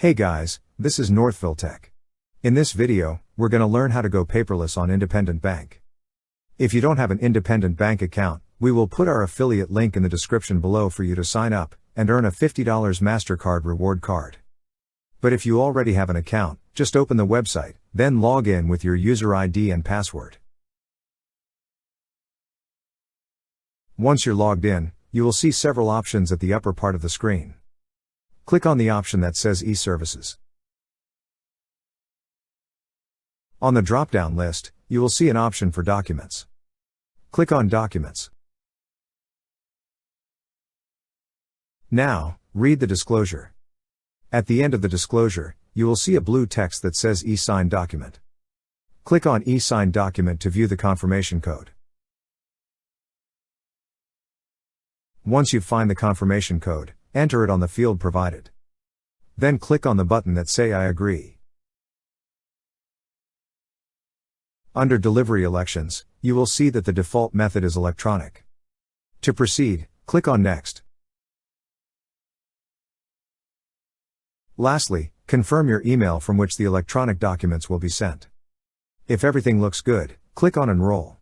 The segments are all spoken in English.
Hey guys, this is Northville Tech. In this video, we're going to learn how to go paperless on Independent Bank. If you don't have an Independent Bank account, we will put our affiliate link in the description below for you to sign up and earn a $50 MasterCard reward card. But if you already have an account, just open the website, then log in with your user ID and password. Once you're logged in, you will see several options at the upper part of the screen. Click on the option that says e-Services. On the drop-down list, you will see an option for Documents. Click on Documents. Now, read the disclosure. At the end of the disclosure, you will see a blue text that says e-Sign Document. Click on e-Sign Document to view the confirmation code. Once you find the confirmation code, enter it on the field provided. Then click on the button that say I agree. Under Delivery Elections, you will see that the default method is electronic. To proceed, click on Next. Lastly, confirm your email from which the electronic documents will be sent. If everything looks good, click on Enroll.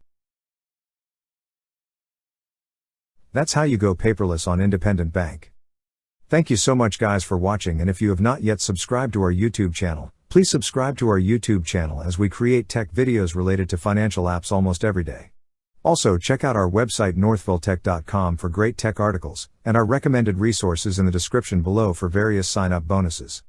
That's how you go paperless on Independent Bank. Thank you so much guys for watching, and if you have not yet subscribed to our YouTube channel, please subscribe to our YouTube channel as we create tech videos related to financial apps almost every day. Also check out our website northvilletech.com for great tech articles, and our recommended resources in the description below for various sign-up bonuses.